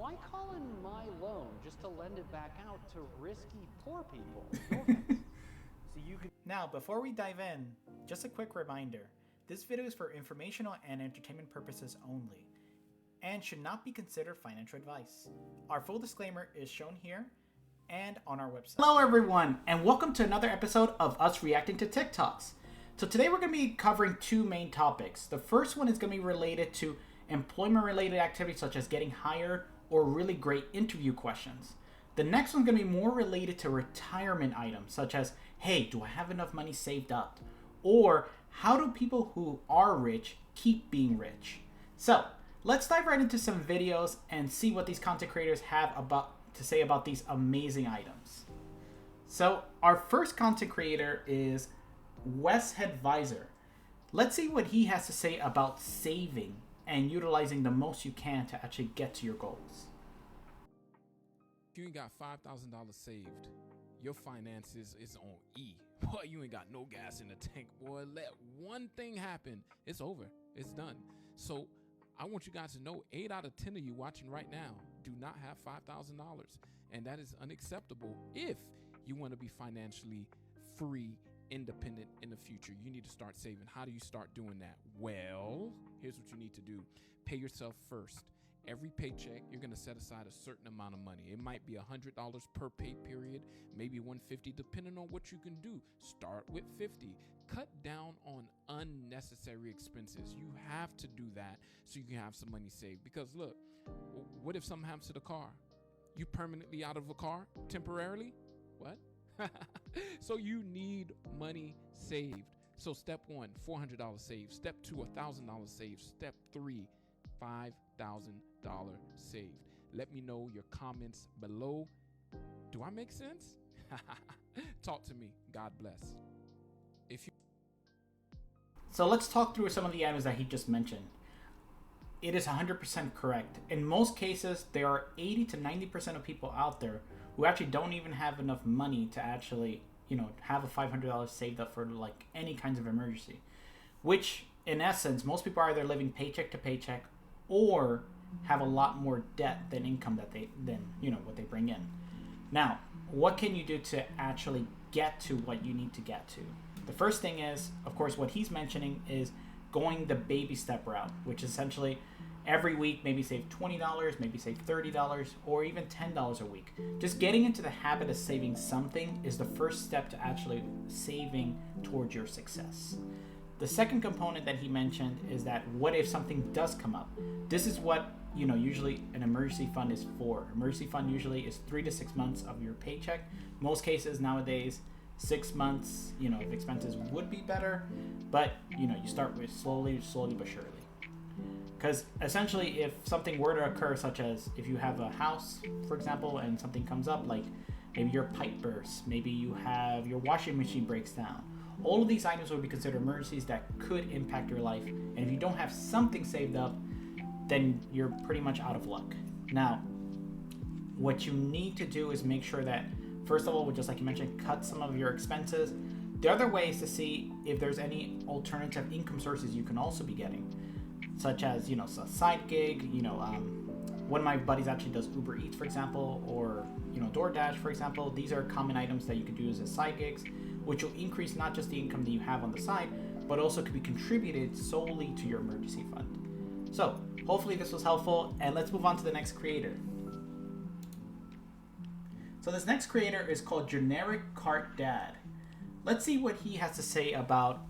Why call in my loan just to lend it back out to risky poor people? No offense. So you can. Now, before we dive in, just a quick reminder. This video is for informational and entertainment purposes only, and should not be considered financial advice. Our full disclaimer is shown here and on our website. Hello everyone, and welcome to another episode of us reacting to TikToks. So today we're going to be covering two main topics. The first one is going to be related to employment-related activities such as getting hired or really great interview questions. The next one's going to be more related to retirement items such as, hey, do I have enough money saved up? Or how do people who are rich keep being rich? So let's dive right into some videos and see what these content creators have to say about these amazing items. So our first content creator is Wes Advisor. Let's see what he has to say about saving and utilizing the most you can to actually get to your goals. If you ain't got $5,000 saved, your finances is on E. Boy, you ain't got no gas in the tank, boy. Let one thing happen, it's over. It's done. So I want you guys to know 8 out of 10 of you watching right now do not have $5,000. And that is unacceptable if you want to be financially free, independent in the future. You need to start saving. How do you start doing that? Well, here's what you need to do. Pay yourself first. Every paycheck, you're going to set aside a certain amount of money. It might be $100 per pay period, maybe $150, depending on what you can do. Start with $50. Cut down on unnecessary expenses. You have to do that so you can have some money saved. Because look, what if something happens to the car? You permanently out of a car temporarily? What? So you need money saved. So step 1, $400 saved. Step 2, $1,000 saved. Step 3, $5,000 saved. Let me know your comments below. Do I make sense? Talk to me. God bless. So let's talk through some of the items that he just mentioned. It is 100% correct. In most cases, there are 80 to 90% of people out there who actually don't even have enough money to actually, have a $500 saved up for like any kinds of emergency. Which, in essence, most people are either living paycheck to paycheck or have a lot more debt than income what they bring in. Now, what can you do to actually get to what you need to get to? The first thing is, of course, what he's mentioning is going the baby step route, which is essentially every week maybe save $20, maybe save $30, or even $10 a week. Just getting into the habit of saving something is the first step to actually saving towards your success. The second component that he mentioned is that what if something does come up? This is what usually an emergency fund is for. Emergency fund usually is 3 to 6 months of your paycheck. Most cases nowadays, 6 months, if expenses would be better, but you start with slowly but surely. Because essentially, if something were to occur, such as if you have a house, for example, and something comes up, like maybe your pipe bursts, maybe you have your washing machine breaks down, all of these items would be considered emergencies that could impact your life. And if you don't have something saved up, then you're pretty much out of luck. Now, what you need to do is make sure that, first of all, just like you mentioned, cut some of your expenses. The other way is to see if there's any alternative income sources you can also be getting, such as, a side gig. One of my buddies actually does Uber Eats, for example, or, DoorDash, for example. These are common items that you could do as side gigs, which will increase not just the income that you have on the side, but also could be contributed solely to your emergency fund. So hopefully this was helpful, and let's move on to the next creator. So this next creator is called Generic Cart Dad. Let's see what he has to say about,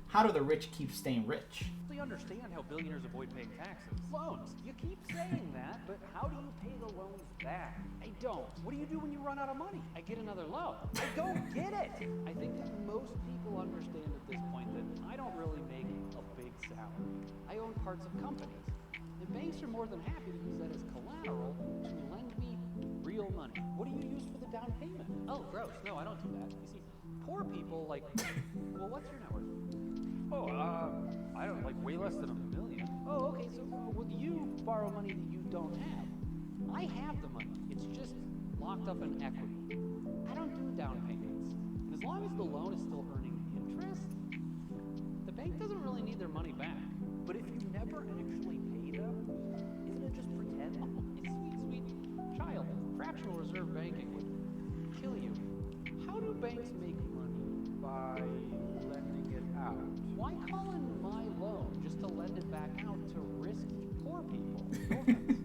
how do the rich keep staying rich? I understand how billionaires avoid paying taxes. Loans. You keep saying that, but how do you pay the loans back? I don't. What do you do when you run out of money? I get another loan. I don't get it. I think that most people understand at this point that I don't really make a big salary. I own parts of companies. The banks are more than happy to use that as collateral to lend me real money. What do you use for the down payment? Oh, gross. No, I don't do that. You see, poor people well, what's your net worth? Oh, I don't, way less than $1 million. Oh, okay, so you borrow money that you don't have. I have the money. It's just locked up in equity. I don't do down payments. And as long as the loan is still earning interest, the bank doesn't really need their money back. But if you never actually pay them, isn't it just pretend? Oh, it's sweet, fractional reserve banking would kill you. How do banks make money? By lending it out. Why call in my loan just to lend it back out to risky poor people? No offense.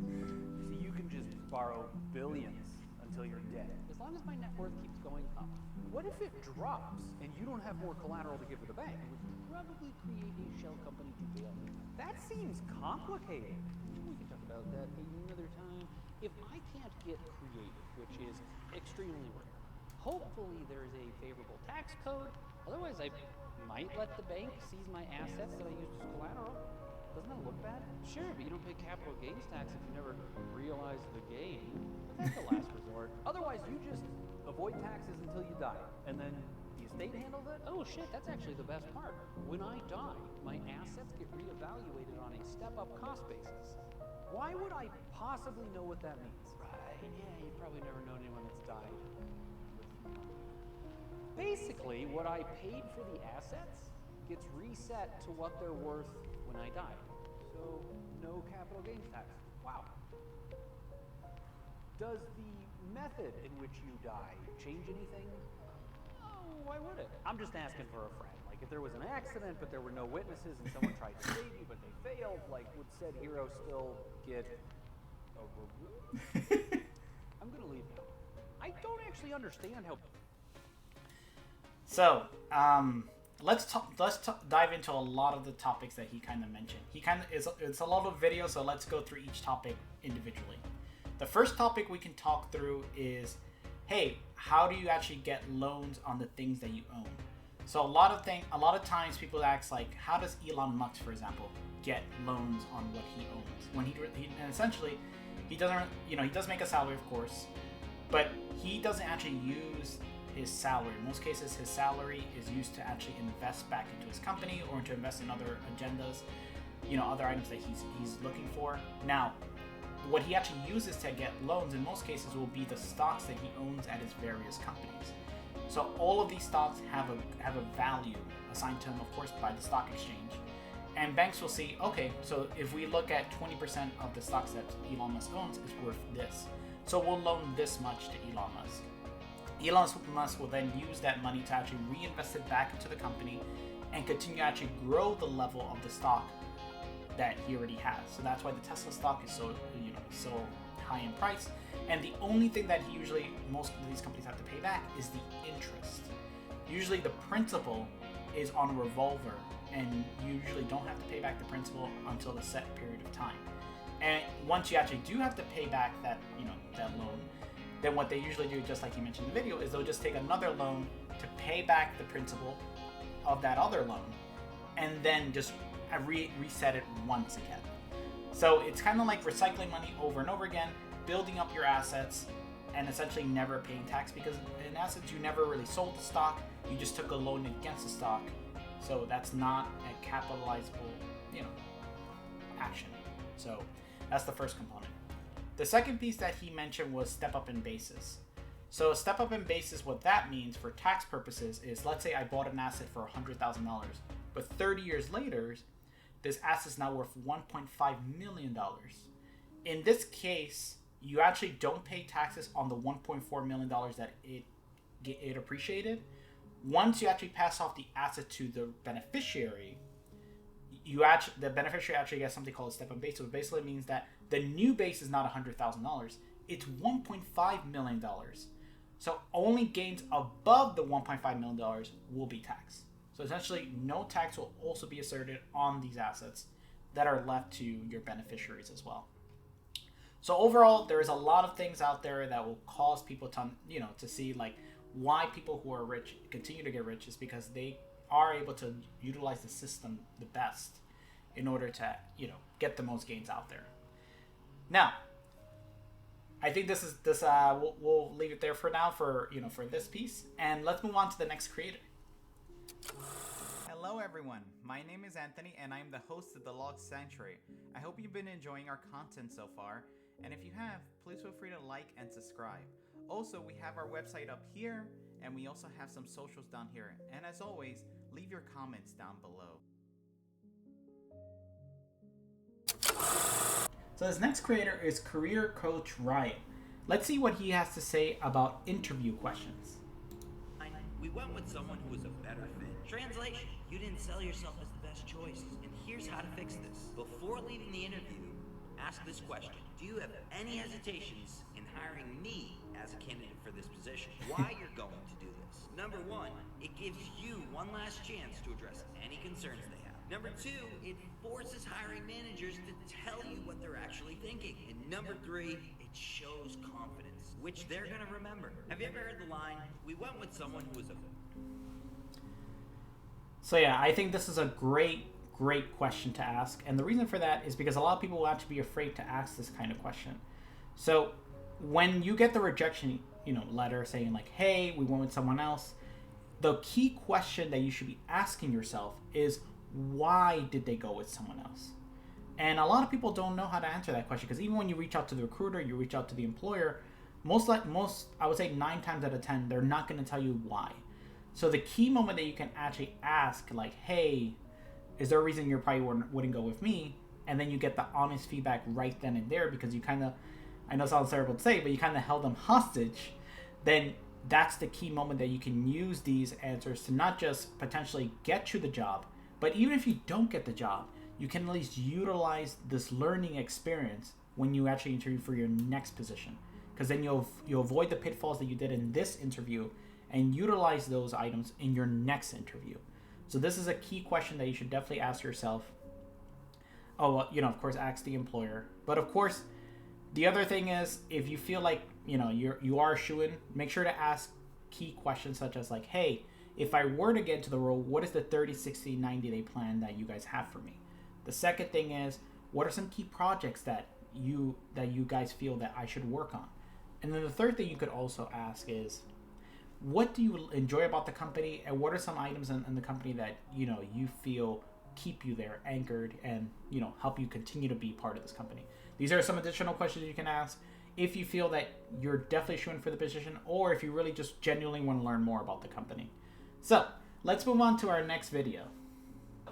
See, you can just borrow billions until you're dead, as long as my net worth keeps going up. What if it drops and you don't have more collateral to give to the bank? It would probably create a shell company to bail you. That seems complicated. We can talk about that another time. If I can't get creative, which is extremely rare, hopefully there's a favorable tax code. Otherwise, I might let the bank seize my assets that I used as collateral. Doesn't that look bad? Sure, but you don't pay capital gains tax if you never realize the gain. But that's the last resort. Otherwise, you just avoid taxes until you die, and then the estate handles it? Oh shit, that's actually the best part. When I die, my assets get reevaluated on a step-up cost basis. Why would I possibly know what that means? Right, yeah, you've probably never known anyone that's died with money. Basically, what I paid for the assets gets reset to what they're worth when I die. So, no capital gains tax. Wow. Does the method in which you die change anything? Oh, why would it? I'm just asking for a friend. Like, if there was an accident, but there were no witnesses, and someone tried to save you, but they failed, like, would said hero still get a reward? I'm gonna leave now. I don't actually understand how... So, let's dive into a lot of the topics that he kind of mentioned. It's a lot of video, so let's go through each topic individually. The first topic we can talk through is, hey, how do you actually get loans on the things that you own? So a lot of times people ask, like, how does Elon Musk, for example, get loans on what he owns? When and essentially, he doesn't, he does make a salary, of course, but he doesn't actually use his salary. In most cases, his salary is used to actually invest back into his company or to invest in other agendas, other items that he's looking for. Now, what he actually uses to get loans in most cases will be the stocks that he owns at his various companies. So all of these stocks have a value assigned to them, of course, by the stock exchange. And banks will see, okay, so if we look at 20% of the stocks that Elon Musk owns, it's worth this. So we'll loan this much to Elon Musk. Elon Musk will then use that money to actually reinvest it back into the company and continue to actually grow the level of the stock that he already has. So that's why the Tesla stock is so high in price. And the only thing that most of these companies have to pay back is the interest. Usually the principal is on a revolver, and you usually don't have to pay back the principal until the set period of time. And once you actually do have to pay back that loan, then what they usually do, just like you mentioned in the video, is they'll just take another loan to pay back the principal of that other loan, and then just reset it once again. So it's kind of like recycling money over and over again, building up your assets, and essentially never paying tax, because in essence you never really sold the stock, you just took a loan against the stock. So that's not a capitalizable, action. So that's the first component. The second piece that he mentioned was step up in basis. So step up in basis, what that means for tax purposes is, let's say I bought an asset for $100,000, but 30 years later, this asset is now worth $1.5 million. In this case, you actually don't pay taxes on the $1.4 million that it appreciated. Once you actually pass off the asset to the beneficiary, the beneficiary actually gets something called a step up base, which basically means that the new base is not $100,000, it's $1.5 million. So only gains above the $1.5 million will be taxed. So essentially, no tax will also be asserted on these assets that are left to your beneficiaries as well. So overall, there is a lot of things out there that will cause people to see, like, why people who are rich continue to get rich is because they are able to utilize the system the best in order to, get the most gains out there. Now, I think we'll leave it there for now for this piece, and let's move on to the next creator. Hello everyone, my name is Anthony and I'm the host of the Log Sanctuary. I hope you've been enjoying our content so far, and if you have, please feel free to like and subscribe. Also, we have our website up here, and we also have some socials down here, and as always, leave your comments down below. So this next creator is career coach Ryan. Let's see what he has to say about interview questions. We went with someone who was a better fit. Translation, you didn't sell yourself as the best choice. And here's how to fix this. Before leaving the interview, ask this question. Do you have any hesitations in hiring me as a candidate for this position? Why you're going to do this? Number one, it gives you one last chance to address any concerns they have. Number two, it forces hiring managers to tell you what they're actually thinking. And number three, it shows confidence, which they're gonna remember. Have you ever heard the line, we went with someone who was a... So yeah, I think this is a great question to ask. And the reason for that is because a lot of people will actually be afraid to ask this kind of question. So when you get the rejection, letter saying like, hey, we went with someone else, the key question that you should be asking yourself is, why did they go with someone else? And a lot of people don't know how to answer that question, because even when you reach out to the recruiter, you reach out to the employer, most I would say 9 times out of 10, they're not going to tell you why. So the key moment that you can actually ask, like, hey, is there a reason you probably wouldn't go with me? And then you get the honest feedback right then and there, because you kind of, I know it sounds terrible to say, but you kind of held them hostage. Then that's the key moment that you can use these answers to not just potentially get you the job, but even if you don't get the job, you can at least utilize this learning experience when you actually interview for your next position. Because then you'll avoid the pitfalls that you did in this interview and utilize those items in your next interview. So this is a key question that you should definitely ask yourself. Oh, well, of course, ask the employer. But of course, the other thing is, if you feel like, you are a shoo-in, make sure to ask key questions such as like, hey, if I were to get into the role, what is the 30, 60, 90-day plan that you guys have for me? The second thing is, what are some key projects that you guys feel that I should work on? And then the third thing you could also ask is, what do you enjoy about the company, and what are some items in the company that you feel keep you there anchored and help you continue to be part of this company? These are some additional questions you can ask if you feel that you're definitely shooing for the position, or if you really just genuinely want to learn more about the company. So let's move on to our next video.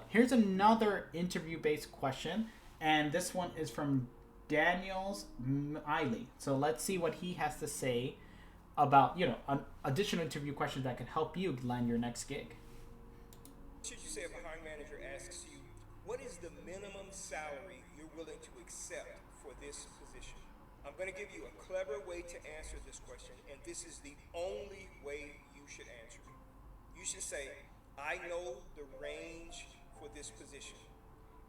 Here's another interview-based question, and this one is from Daniels Eiley. So let's see what he has to say about additional interview questions that can help you land your next gig. Should you say if a hiring manager asks you, what is the minimum salary you're willing to accept for this position? I'm going to give you a clever way to answer this question, and this is the only way you should answer it. You should say, I know the range for this position,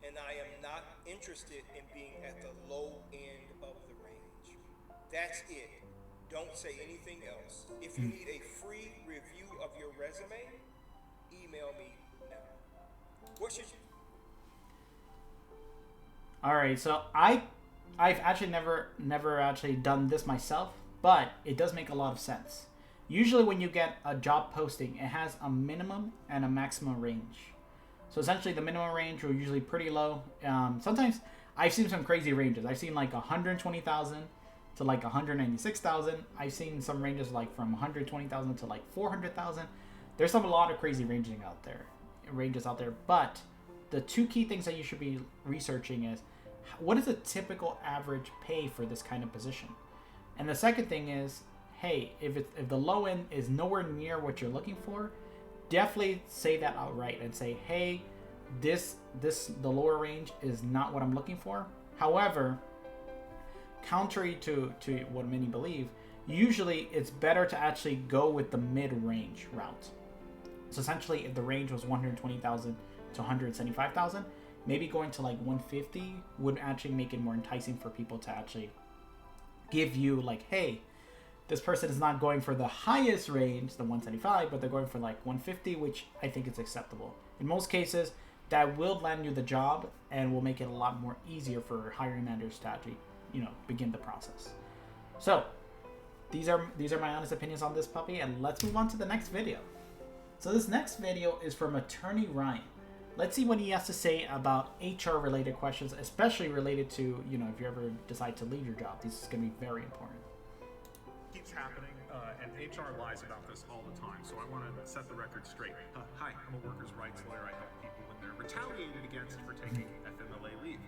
and I am not interested in being at the low end of the range. That's it. Don't say anything else. If you need a free review of your resume, email me now. What should you... All right, so I've actually never actually done this myself, but it does make a lot of sense. Usually when you get a job posting, it has a minimum and a maximum range. So essentially the minimum range will usually pretty low. Sometimes I've seen some crazy ranges. I've seen like 120,000 to like 196,000. I've seen some ranges like from 120,000 to like 400,000. There's a lot of crazy ranges out there. But the two key things that you should be researching is, what is a typical average pay for this kind of position? And the second thing is, hey, if the low end is nowhere near what you're looking for, definitely say that outright and say, hey, the lower range is not what I'm looking for. However, contrary to what many believe, usually it's better to actually go with the mid-range route. So essentially, if the range was 120,000 to 175,000, maybe going to like 150 would actually make it more enticing for people to actually give you like, hey, this person is not going for the highest range, the 175, but they're going for like 150, which I think is acceptable. In most cases, that will land you the job and will make it a lot more easier for hiring managers to actually, begin the process. So these are my honest opinions on this puppy, and let's move on to the next video. So this next video is from Attorney Ryan. Let's see what he has to say about HR related questions, especially related to, if you ever decide to leave your job. This is going to be very important. Keeps happening, and HR lies about this all the time, so I want to set the record straight. Hi, I'm a workers' rights lawyer. I help people when they're retaliated against for taking FMLA leave.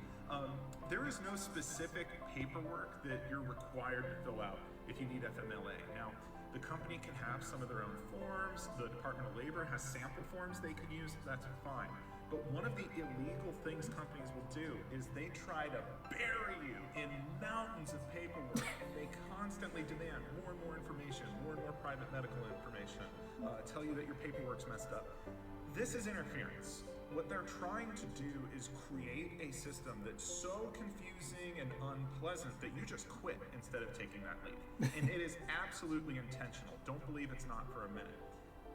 There is no specific paperwork that you're required to fill out if you need FMLA. Now, the company can have some of their own forms. The Department of Labor has sample forms they could use. That's fine. But one of the illegal things companies will do is they try to bury you in mountains of paperwork, and they constantly demand more and more information, more and more private medical information, tell you that your paperwork's messed up. This is interference. What they're trying to do is create a system that's so confusing and unpleasant that you just quit instead of taking that leap. And it is absolutely intentional. Don't believe it's not for a minute.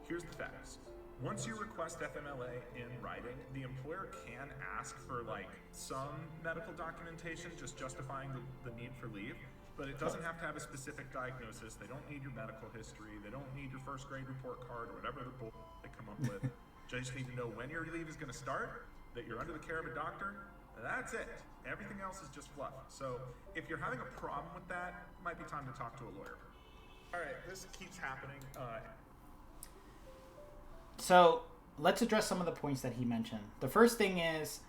Here's the facts. Once you request FMLA in writing, the employer can ask for like some medical documentation just justifying the need for leave, but it doesn't have to have a specific diagnosis. They don't need your medical history. They don't need your first grade report card or whatever the bull they come up with. Just need to know when your leave is going to start, that you're under the care of a doctor. That's it. Everything else is just fluff. So if you're having a problem with that, it might be time to talk to a lawyer. All right, this keeps happening. So let's address some of the points that he mentioned. The first thing is,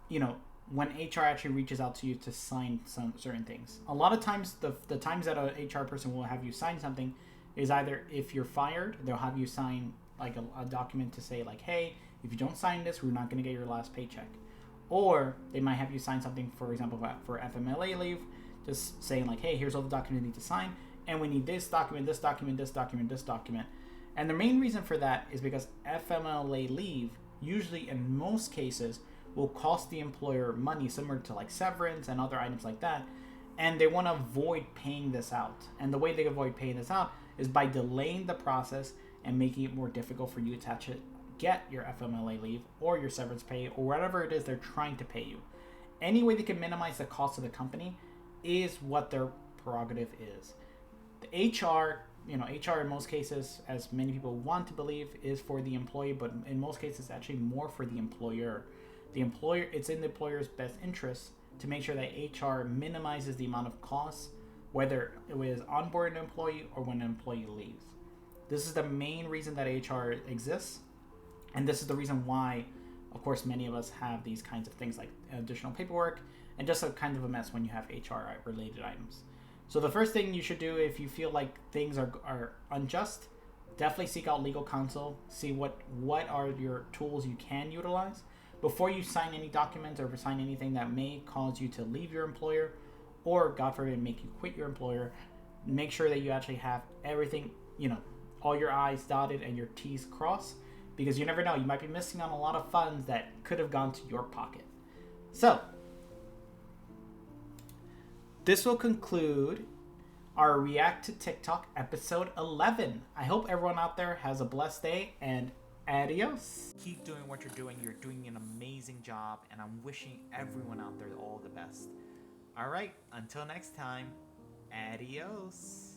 when HR actually reaches out to you to sign some certain things. A lot of times, the times that an HR person will have you sign something is either if you're fired, they'll have you sign like a document to say like, hey, if you don't sign this, we're not going to get your last paycheck. Or they might have you sign something, for example, for FMLA leave, just saying like, hey, here's all the documents you need to sign, and we need this document, this document, this document, this document. And the main reason for that is because FMLA leave, usually in most cases, will cost the employer money, similar to like severance and other items like that, and they want to avoid paying this out. And the way they avoid paying this out is by delaying the process and making it more difficult for you to actually get your FMLA leave or your severance pay or whatever it is they're trying to pay you. Any way they can minimize the cost of the company is what their prerogative is. The HR in most cases, as many people want to believe, is for the employee, but in most cases, it's actually more for the employer. It's in the employer's best interest to make sure that HR minimizes the amount of costs, whether it was onboard an employee or when an employee leaves. This is the main reason that HR exists, and this is the reason why, of course, many of us have these kinds of things like additional paperwork and just a kind of a mess when you have HR-related items. So the first thing you should do if you feel like things are unjust, definitely seek out legal counsel. See what are your tools you can utilize before you sign any documents or sign anything that may cause you to leave your employer or, God forbid, make you quit your employer. Make sure that you actually have everything, all your I's dotted and your T's crossed, because you never know. You might be missing on a lot of funds that could have gone to your pocket. So, this will conclude our React to TikTok episode 11. I hope everyone out there has a blessed day, and adios. Keep doing what you're doing. You're doing an amazing job, and I'm wishing everyone out there all the best. All right, until next time, adios.